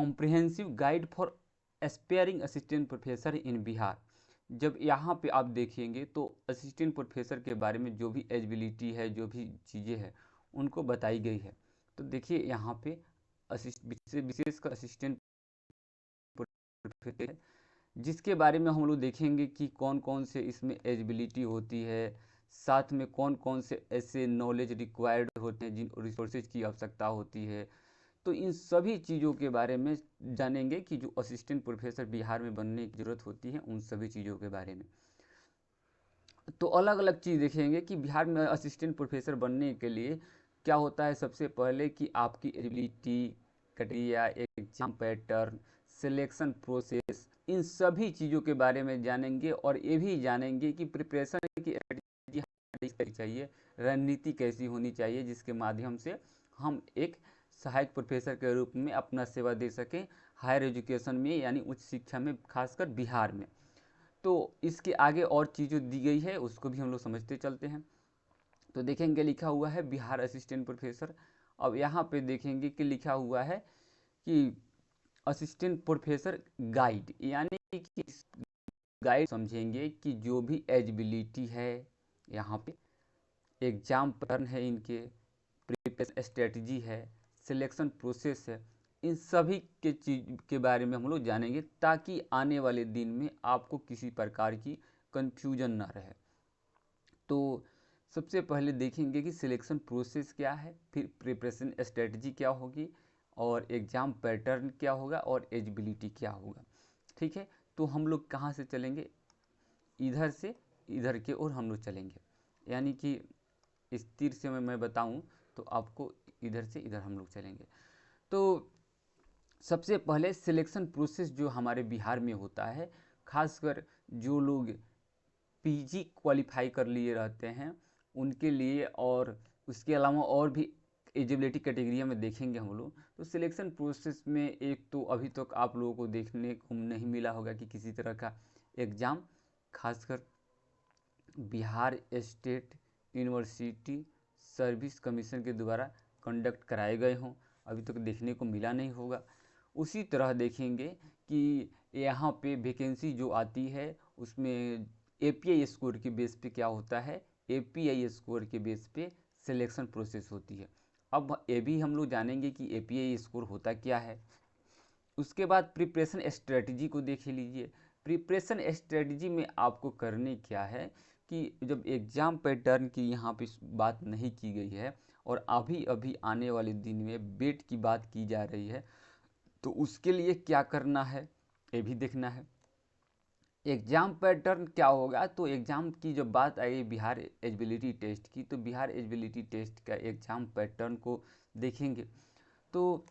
Comprehensive guide for aspiring assistant professor in Bihar. जब यहाँ पे आप देखेंगे तो असिस्टेंट प्रोफेसर के बारे में जो भी एलिजिबिलिटी है, जो भी चीज़ें हैं उनको बताई गई है। तो देखिए यहाँ पे विशेषकर असिस्टेंट प्रोफेसर जिसके बारे में हम लोग देखेंगे कि कौन कौन से इसमें एलिजिबिलिटी होती है, साथ में कौन कौन से ऐसे नॉलेज रिक्वायर्ड होते हैं, जिन रिसोर्सेज की आवश्यकता होती है। तो इन सभी चीज़ों के बारे में जानेंगे कि जो असिस्टेंट प्रोफेसर बिहार में बनने की ज़रूरत होती है, उन सभी चीज़ों के बारे में। तो अलग अलग चीज़ देखेंगे कि बिहार में असिस्टेंट प्रोफेसर बनने के लिए क्या होता है। सबसे पहले कि आपकी eligibility criteria, exam pattern, selection process, इन सभी चीज़ों के बारे में जानेंगे। और ये भी जानेंगे कि प्रिपरेशन की स्ट्रेटजी चाहिए, रणनीति कैसी होनी चाहिए, जिसके माध्यम से हम एक सहायक प्रोफेसर के रूप में अपना सेवा दे सकें हायर एजुकेशन में, यानी उच्च शिक्षा में, खासकर बिहार में। तो इसके आगे और चीज़ें दी गई है, उसको भी हम लोग समझते चलते हैं। तो देखेंगे लिखा हुआ है बिहार असिस्टेंट प्रोफेसर। अब यहाँ पे देखेंगे कि लिखा हुआ है कि असिस्टेंट प्रोफेसर गाइड, यानी कि गाइड समझेंगे कि जो भी एलिजिबिलिटी है, यहाँ पे एग्जाम पैटर्न है, इनके प्रिपरेशन स्ट्रेटजी है, सिलेक्शन प्रोसेस है, इन सभी के चीज़ के बारे में हम लोग जानेंगे, ताकि आने वाले दिन में आपको किसी प्रकार की कंफ्यूजन ना रहे। तो सबसे पहले देखेंगे कि सिलेक्शन प्रोसेस क्या है, फिर प्रिपरेशन स्ट्रेटजी क्या होगी, और एग्ज़ाम पैटर्न क्या होगा, और एलिजिबिलिटी क्या होगा। ठीक है, तो हम लोग कहाँ से चलेंगे, इधर से इधर के ओर हम लोग चलेंगे। यानी कि इस तीर से मैं बताऊं तो आपको इधर से इधर हम लोग चलेंगे। तो सबसे पहले सिलेक्शन प्रोसेस जो हमारे बिहार में होता है, खासकर जो लोग पीजी क्वालिफाई कर लिए रहते हैं उनके लिए, और उसके अलावा और भी एलिजिबिलिटी कैटेगरी में देखेंगे हम लोग। तो सिलेक्शन प्रोसेस में एक तो अभी तक आप लोगों को देखने को नहीं मिला होगा कि किसी तरह का एग्ज़ाम खासकर Bihar state university service commission के द्वारा कंडक्ट कराए गए हों, अभी तक देखने को मिला नहीं होगा। उसी तरह देखेंगे कि यहाँ पे वैकेंसी जो आती है उसमें एपीआई स्कोर के बेस पे क्या होता है, एपीआई स्कोर के बेस पे सिलेक्शन प्रोसेस होती है। अब ये भी हम लोग जानेंगे कि एपीआई स्कोर होता क्या है। उसके बाद प्रिपरेशन स्ट्रेटजी को देख लीजिए। प्रिपरेशन स्ट्रेटजी में आपको करने क्या है कि जब एग्ज़ाम पैटर्न की यहाँ पे बात नहीं की गई है और अभी अभी आने वाले दिन में बेट की बात की जा रही है, तो उसके लिए क्या करना है ये भी देखना है। एग्ज़ाम पैटर्न क्या होगा, तो एग्ज़ाम की जब बात आई बिहार एलिजिबिलिटी टेस्ट की, तो बिहार एलिजिबिलिटी टेस्ट का एग्ज़ाम पैटर्न को देखेंगे। तो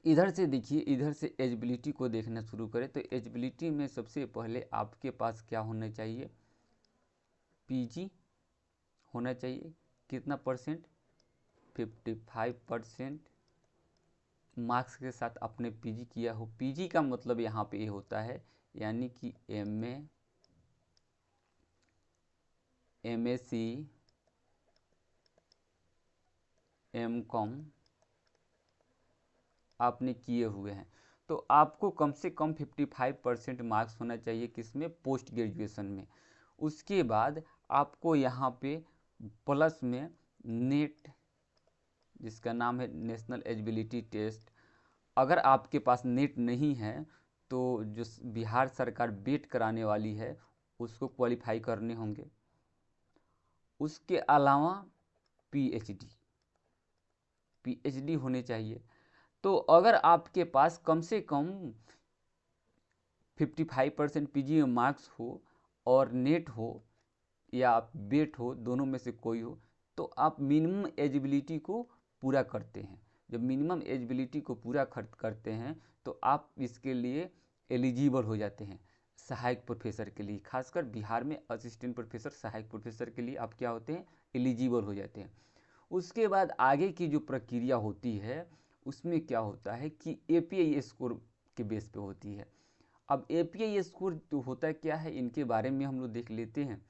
इधर से देखिए, इधर से एलिजिबिलिटी को देखना शुरू करें तो एलिजिबिलिटी में सबसे पहले आपके पास क्या होना चाहिए, पीजी होना चाहिए। कितना परसेंट, 55% मार्क्स के साथ आपने पीजी किया हो। पीजी का मतलब यहाँ पे ये होता है, यानी कि एमए, एमएससी, एमकॉम आपने किए हुए हैं, तो आपको कम से कम 55% मार्क्स होना चाहिए किसमें, पोस्ट ग्रेजुएशन में। उसके बाद आपको यहाँ पे प्लस में नेट, जिसका नाम है नेशनल एलिजिबिलिटी टेस्ट, अगर आपके पास नेट नहीं है तो जो बिहार सरकार बेट कराने वाली है उसको क्वालिफाई करने होंगे। उसके अलावा पीएचडी होने चाहिए। तो अगर आपके पास कम से कम 55% पीजी में मार्क्स हो और नेट हो या बेट हो, दोनों में से कोई हो, तो आप मिनिमम एलिजिबिलिटी को पूरा करते हैं। जब मिनिमम एलिजिबिलिटी को पूरा करते हैं तो आप इसके लिए एलिजिबल हो जाते हैं सहायक प्रोफेसर के लिए। खासकर बिहार में असिस्टेंट प्रोफेसर, सहायक प्रोफेसर के लिए आप क्या होते हैं, एलिजिबल हो जाते हैं। उसके बाद आगे की जो प्रक्रिया होती है उसमें क्या होता है कि एपीआई स्कोर के बेस पे होती है। अब एपीआई स्कोर तो होता क्या है, इनके बारे में हम लोग देख लेते हैं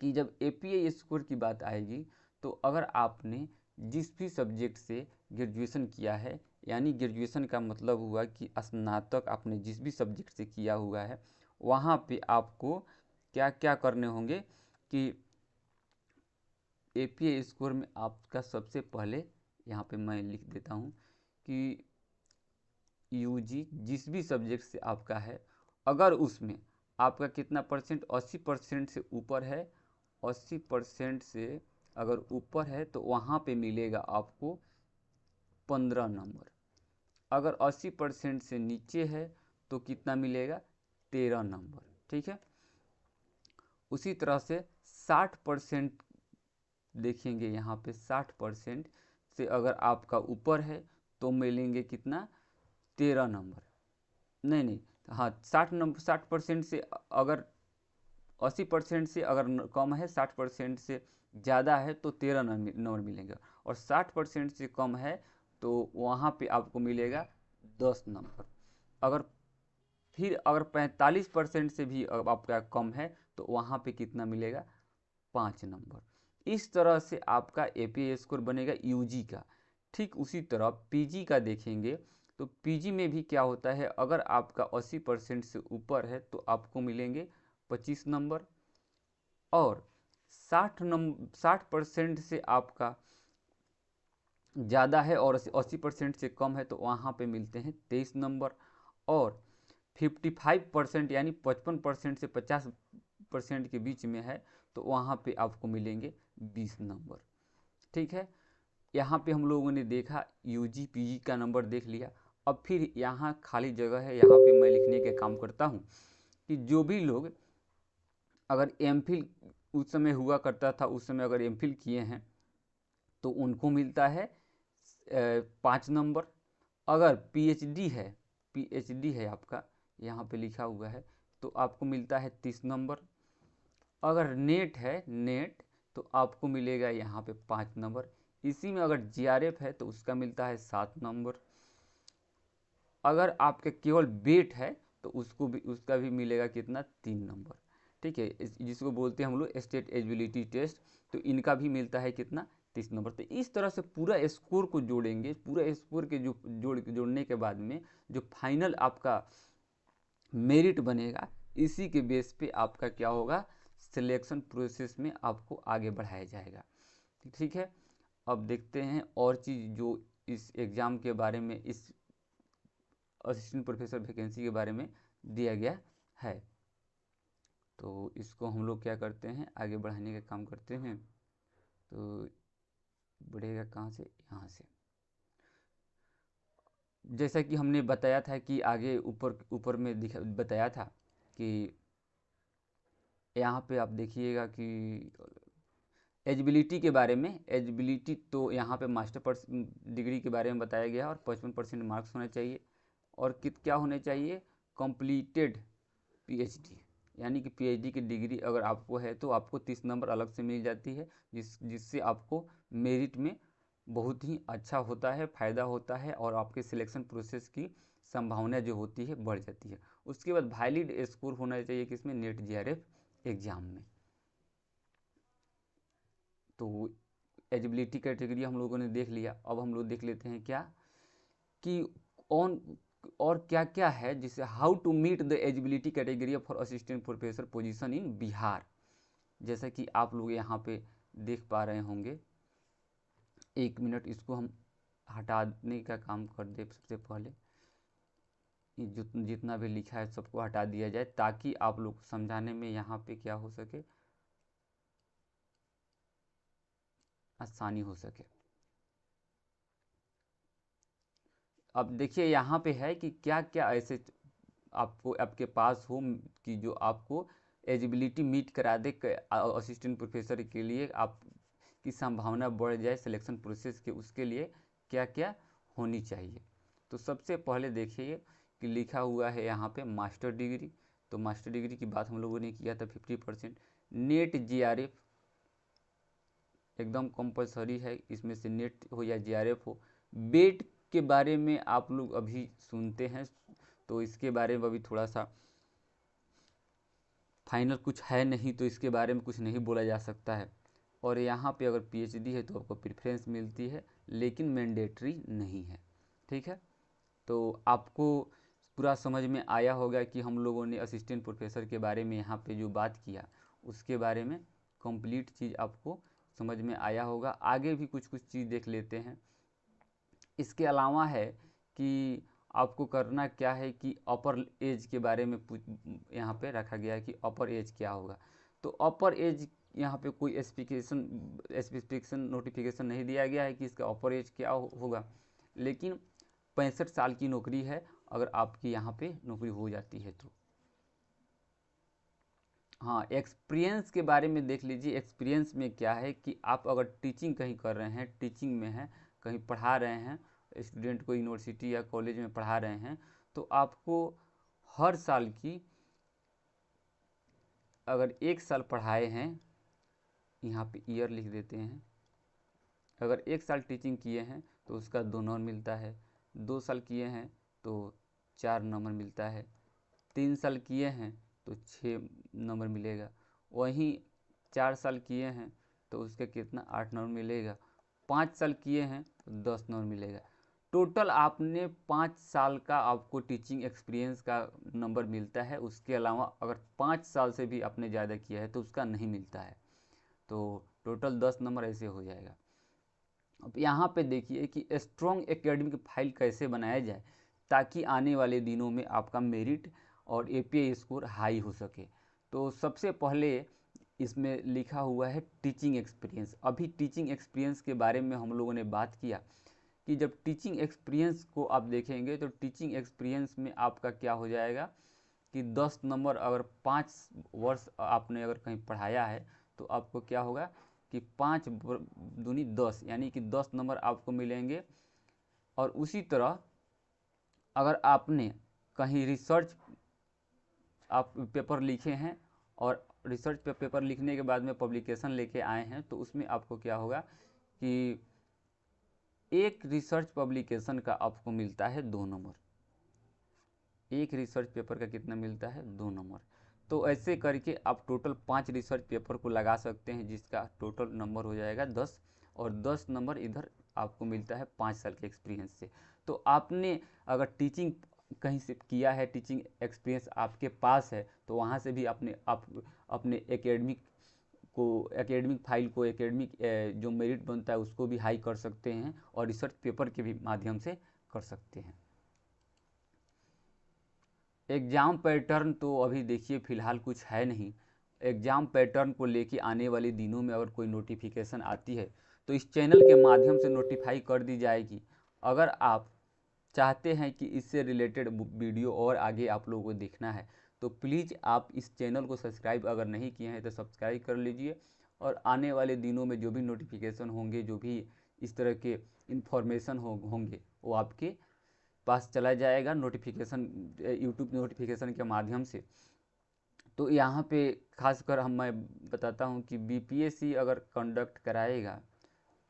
कि जब एपीआई स्कोर की बात आएगी तो अगर आपने जिस भी सब्जेक्ट से ग्रेजुएशन किया है यानी ग्रेजुएशन का मतलब हुआ कि स्नातक आपने जिस भी सब्जेक्ट से किया हुआ है वहाँ पे आपको क्या क्या करने होंगे कि एपीए स्कोर में आपका सबसे पहले यहाँ पे मैं लिख देता हूँ कि यूजी जिस भी सब्जेक्ट से आपका है, अगर उसमें आपका कितना परसेंट 80% से ऊपर है, 80% से अगर ऊपर है तो वहाँ पे मिलेगा आपको 15 नंबर। अगर 80% से नीचे है तो कितना मिलेगा, 13 नंबर। ठीक है, उसी तरह से 60% देखेंगे यहाँ पे, 60% से अगर आपका ऊपर है तो मिलेंगे कितना, 13 नंबर। नहीं, हाँ 60% से अगर 80% से अगर कम है, 60% से ज़्यादा है तो 13 नंबर मिलेंगे, और 60% से कम है तो वहाँ पे आपको मिलेगा 10 नंबर। अगर फिर अगर 45% से भी आपका कम है तो वहाँ पे कितना मिलेगा, 5 नंबर। इस तरह से आपका एपीए स्कोर बनेगा यूजी का। ठीक उसी तरह पीजी का देखेंगे तो पीजी में भी क्या होता है, अगर आपका 80% से ऊपर है तो आपको मिलेंगे 25 नंबर, और 60% से आपका ज़्यादा है और 80% से कम है तो वहाँ पे मिलते हैं 23 नंबर, और 55% यानी 55% से 50% के बीच में है तो वहाँ पे आपको मिलेंगे 20 नंबर। ठीक है, यहाँ पे हम लोगों ने देखा यूजी पीजी का नंबर देख लिया। अब फिर यहाँ खाली जगह है, यहाँ पे मैं लिखने के काम करता हूँ कि जो भी लोग अगर एमफिल उस समय हुआ करता था, उस समय अगर एमफिल किए हैं तो उनको मिलता है 5 नंबर। अगर पीएचडी है आपका, यहाँ पे लिखा हुआ है, तो आपको मिलता है 30 नंबर। अगर नेट है, नेट, तो आपको मिलेगा यहाँ पे 5 नंबर। इसी में अगर जीआरएफ है तो उसका मिलता है 7 नंबर। अगर आपके केवल बेट है तो उसका भी मिलेगा कितना, 3 नंबर। ठीक है, जिसको बोलते हैं हम लोग स्टेट एलिजिबिलिटी टेस्ट, तो इनका भी मिलता है कितना, 30 नंबर। तो इस तरह से पूरा स्कोर को जोड़ेंगे, पूरा स्कोर के जो जोड़ने के बाद में जो फाइनल आपका मेरिट बनेगा, इसी के बेस पे आपका क्या होगा, सिलेक्शन प्रोसेस में आपको आगे बढ़ाया जाएगा। ठीक है, अब देखते हैं और चीज़ जो इस एग्ज़ाम के बारे में, इस असिस्टेंट प्रोफेसर वैकेंसी के बारे में दिया गया है। तो इसको हम लोग क्या करते हैं, आगे बढ़ाने का काम करते हैं। तो बढ़ेगा कहाँ से, यहाँ से। जैसा कि हमने बताया था कि आगे ऊपर ऊपर में बताया था कि यहाँ पे आप देखिएगा कि एलिजिबिलिटी के बारे में, एलिजिबिलिटी तो यहाँ पे मास्टर डिग्री के बारे में बताया गया, और 55% मार्क्स होना चाहिए, और क्या होने चाहिए, कंप्लीटेड पीएचडी, यानी कि पीएचडी की डिग्री अगर आपको है तो आपको 30 नंबर अलग से मिल जाती है, जिससे आपको मेरिट में बहुत ही अच्छा होता है, फ़ायदा होता है, और आपके सिलेक्शन प्रोसेस की संभावना जो होती है बढ़ जाती है। उसके बाद वैलिड स्कोर होना चाहिए किसमें, नेट जीआरएफ एग्ज़ाम में। तो एलिजिबिलिटी कैटेगरी हम लोगों ने देख लिया। अब हम लोग देख लेते हैं क्या कि ऑन और क्या क्या है, जिसे how to meet the eligibility category for assistant professor position in Bihar. जैसा कि आप लोग यहाँ पे देख पा रहे होंगे, 1 मिनट इसको हम हटाने का काम कर दे। सबसे पहले जितना भी लिखा है सबको हटा दिया जाए, ताकि आप लोग समझाने में यहाँ पे क्या हो सके, आसानी हो सके। अब देखिए यहाँ पे है कि क्या क्या ऐसे आपको आपके पास हो कि जो आपको एलिजिबिलिटी मीट करा दे असिस्टेंट प्रोफेसर के लिए, आपकी संभावना बढ़ जाए सिलेक्शन प्रोसेस के, उसके लिए क्या क्या होनी चाहिए। तो सबसे पहले देखिए कि लिखा हुआ है यहाँ पे मास्टर डिग्री। तो मास्टर डिग्री की बात हम लोगों ने किया था 50%। नेट जीआरएफ एकदम कंपलसरी है, इसमें से नेट हो या जीआरएफ हो। बेट के बारे में आप लोग अभी सुनते हैं, तो इसके बारे में अभी थोड़ा सा फाइनल कुछ है नहीं, तो इसके बारे में कुछ नहीं बोला जा सकता है। और यहाँ पे अगर पीएचडी है तो आपको प्रेफरेंस मिलती है, लेकिन मैंडेटरी नहीं है। ठीक है, तो आपको पूरा समझ में आया होगा कि हम लोगों ने असिस्टेंट प्रोफेसर के बारे में यहाँ पे जो बात किया उसके बारे में कंप्लीट चीज़ आपको समझ में आया होगा। आगे भी कुछ कुछ चीज़ देख लेते हैं। इसके अलावा है कि आपको करना क्या है कि अपर एज के बारे में यहाँ पे रखा गया है कि अपर एज क्या होगा। तो अपर एज यहाँ पे कोई स्पेसिफिकेशन नोटिफिकेशन नहीं दिया गया है कि इसका अपर एज क्या होगा, लेकिन 65 साल की नौकरी है अगर आपकी यहाँ पे नौकरी हो जाती है तो। हाँ, एक्सपीरियंस के बारे में देख लीजिए। एक्सपीरियंस में क्या है कि आप अगर टीचिंग कहीं कर रहे हैं, टीचिंग में हैं, कहीं पढ़ा रहे हैं, स्टूडेंट को यूनिवर्सिटी या कॉलेज में पढ़ा रहे हैं, तो आपको हर साल की, अगर 1 साल पढ़ाए हैं, यहाँ पे ईयर लिख देते हैं, अगर 1 साल टीचिंग किए हैं तो उसका 2 नंबर मिलता है, 2 साल किए हैं तो 4 नंबर मिलता है, 3 साल किए हैं तो 6 नंबर मिलेगा, वहीं 4 साल किए हैं तो उसका कितना 8 नंबर मिलेगा, 5 साल किए हैं तो 10 नंबर मिलेगा। टोटल आपने 5 साल का आपको टीचिंग एक्सपीरियंस का नंबर मिलता है। उसके अलावा अगर 5 साल से भी आपने ज़्यादा किया है तो उसका नहीं मिलता है। तो टोटल 10 नंबर ऐसे हो जाएगा। अब यहाँ पे देखिए कि स्ट्रॉन्ग एकेडमिक फाइल कैसे बनाया जाए ताकि आने वाले दिनों में आपका मेरिट और एपीआई स्कोर हाई हो सके। तो सबसे पहले इसमें लिखा हुआ है टीचिंग एक्सपीरियंस। अभी टीचिंग एक्सपीरियंस के बारे में हम लोगों ने बात किया कि जब टीचिंग एक्सपीरियंस को आप देखेंगे तो टीचिंग एक्सपीरियंस में आपका क्या हो जाएगा कि 10 नंबर, अगर 5 वर्ष आपने अगर कहीं पढ़ाया है तो आपको क्या होगा कि 5 दूनी 10, यानी कि 10 नंबर आपको मिलेंगे। और उसी तरह अगर आपने कहीं रिसर्च आप पेपर लिखे हैं और रिसर्च पेपर लिखने के बाद में पब्लिकेशन लेके आए हैं तो उसमें आपको क्या होगा कि एक रिसर्च पब्लिकेशन का आपको मिलता है 2 नंबर। एक रिसर्च पेपर का कितना मिलता है 2 नंबर। तो ऐसे करके आप टोटल 5 रिसर्च पेपर को लगा सकते हैं जिसका टोटल नंबर हो जाएगा 10, और 10 नंबर इधर आपको मिलता है 5 साल के एक्सपीरियंस से। तो आपने अगर टीचिंग कहीं से किया है, टीचिंग एक्सपीरियंस आपके पास है, तो वहाँ से भी अपने एकेडमिक फाइल को, एकेडमिक जो मेरिट बनता है उसको भी हाई कर सकते हैं और रिसर्च पेपर के भी माध्यम से कर सकते हैं। एग्ज़ाम पैटर्न तो अभी देखिए फ़िलहाल कुछ है नहीं। एग्ज़ाम पैटर्न को लेके आने वाले दिनों में अगर कोई नोटिफिकेशन आती है तो इस चैनल के माध्यम से नोटिफाई कर दी जाएगी। अगर आप चाहते हैं कि इससे रिलेटेड वीडियो और आगे आप लोगों को देखना है तो प्लीज़ आप इस चैनल को सब्सक्राइब अगर नहीं किए हैं तो सब्सक्राइब कर लीजिए, और आने वाले दिनों में जो भी नोटिफिकेशन होंगे, जो भी इस तरह के इंफॉर्मेशन होंगे वो आपके पास चला जाएगा नोटिफिकेशन, यूट्यूब नोटिफिकेशन के माध्यम से। तो यहाँ पे खासकर मैं बताता हूँ कि बीपीएससी अगर कंडक्ट कराएगा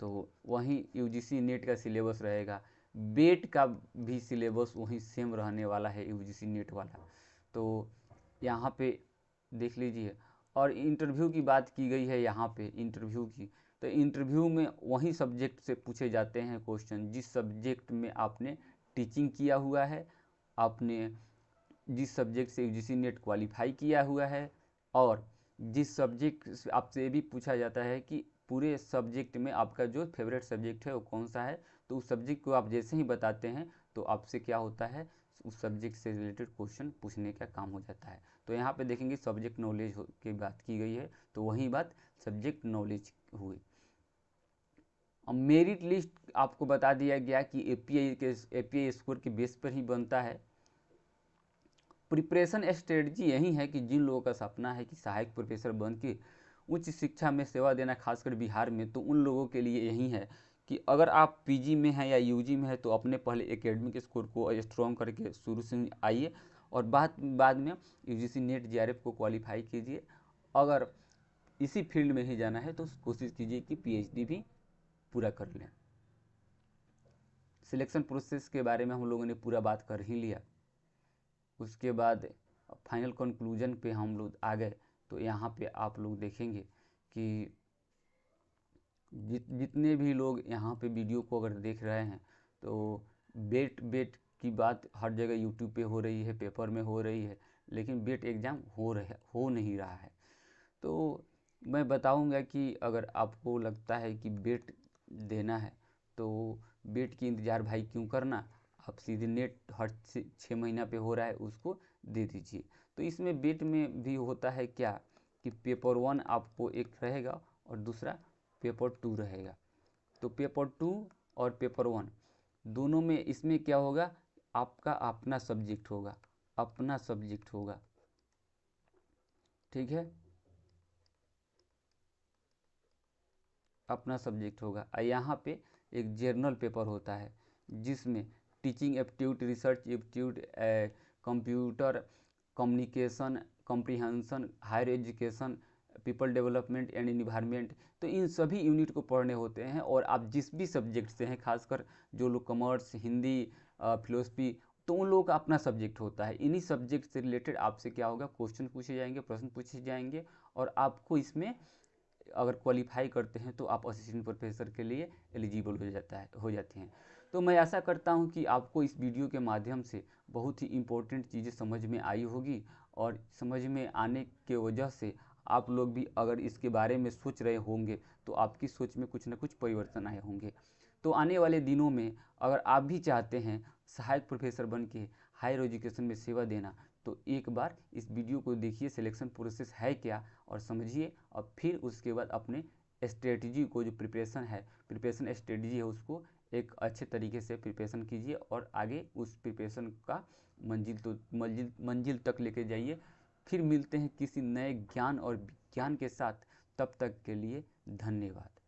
तो वहीं यूजीसी नेट का सिलेबस रहेगा, बेट का भी सिलेबस वहीं सेम रहने वाला है यूजीसी नेट वाला। तो यहाँ पे देख लीजिए। और इंटरव्यू की बात की गई है यहाँ पे इंटरव्यू की, तो इंटरव्यू में वही सब्जेक्ट से पूछे जाते हैं क्वेश्चन जिस सब्जेक्ट में आपने टीचिंग किया हुआ है, आपने जिस सब्जेक्ट से यूजीसी नेट क्वालिफाई किया हुआ है, और जिस सब्जेक्ट आपसे भी पूछा जाता है कि पूरे सब्जेक्ट में आपका जो फेवरेट सब्जेक्ट है वो कौन सा है। तो उस सब्जेक्ट को आप जैसे ही बताते हैं तो आपसे क्या होता है, उस सब्जेक्ट से रिलेटेड क्वेश्चन पूछने का काम हो जाता है। तो यहाँ पे देखेंगे सब्जेक्ट नॉलेज की बात की गई है तो वही बात सब्जेक्ट नॉलेज हुई। अब मेरिट लिस्ट आपको बता दिया गया कि एपीआई स्कोर के बेस पर ही बनता है। प्रिपरेशन स्ट्रेटजी यही है कि जिन लोगों का सपना है कि सहायक प्रोफेसर बन के उच्च शिक्षा में सेवा देना, खासकर बिहार में, तो उन लोगों के लिए यही है कि अगर आप पीजी में हैं या यूजी में हैं तो अपने पहले एकेडमिक स्कोर को स्ट्रॉन्ग करके शुरू से आइए, और बाद में यूजीसी नेट जेआरएफ को क्वालिफाई कीजिए। अगर इसी फील्ड में ही जाना है तो कोशिश कीजिए कि पीएचडी भी पूरा कर लें। सिलेक्शन प्रोसेस के बारे में हम लोगों ने पूरा बात कर ही लिया। उसके बाद फाइनल कंक्लूजन पे हम लोग आ गए। तो यहाँ पे आप लोग देखेंगे कि जितने भी लोग यहाँ पे वीडियो को अगर देख रहे हैं तो बेट बेट की बात हर जगह यूट्यूब पे हो रही है, पेपर में हो रही है, लेकिन बेट एग्ज़ाम हो नहीं रहा है। तो मैं बताऊंगा कि अगर आपको लगता है कि बेट देना है तो बेट की इंतज़ार भाई क्यों करना, आप सीधे नेट हर 6 महीना पे हो रहा है उसको दे दीजिए। तो इसमें बेट में भी होता है क्या कि पेपर 1 आपको एक रहेगा और दूसरा पेपर 2 रहेगा। तो पेपर 2 और पेपर 1 दोनों में इसमें क्या होगा, आपका अपना सब्जेक्ट होगा, अपना सब्जेक्ट होगा, ठीक है, अपना सब्जेक्ट होगा। यहाँ पे एक जर्नल पेपर होता है जिसमें teaching aptitude, research aptitude, computer communication comprehension, higher education, people development and environment, तो इन सभी यूनिट को पढ़ने होते हैं। और आप जिस भी सब्जेक्ट से हैं, खासकर जो लोग कॉमर्स, हिंदी, फिलोसफी, तो उन लोगों का अपना सब्जेक्ट होता है। इन्हीं सब्जेक्ट से रिलेटेड आपसे क्या होगा, क्वेश्चन पूछे जाएंगे, प्रश्न पूछे जाएंगे, और आपको इसमें अगर क्वालिफाई करते हैं तो आप असिस्टेंट प्रोफेसर के लिए एलिजिबल हो जाते हैं। तो मैं आशा करता हूं कि आपको इस वीडियो के माध्यम से बहुत ही इम्पोर्टेंट चीज़ें समझ में आई होगी, और समझ में आने के वजह से आप लोग भी अगर इसके बारे में सोच रहे होंगे तो आपकी सोच में कुछ ना कुछ परिवर्तन आए होंगे। तो आने वाले दिनों में अगर आप भी चाहते हैं सहायक प्रोफेसर बन के हायर एजुकेशन में सेवा देना, तो एक बार इस वीडियो को देखिए, सिलेक्शन प्रोसेस है क्या, और समझिए, और फिर उसके बाद अपने स्ट्रेटजी को, जो प्रिपरेशन स्ट्रेटजी है, उसको एक अच्छे तरीके से प्रिपरेशन कीजिए और आगे उस प्रिपरेशन का मंजिल तक लेके जाइए। फिर मिलते हैं किसी नए ज्ञान और विज्ञान के साथ, तब तक के लिए धन्यवाद।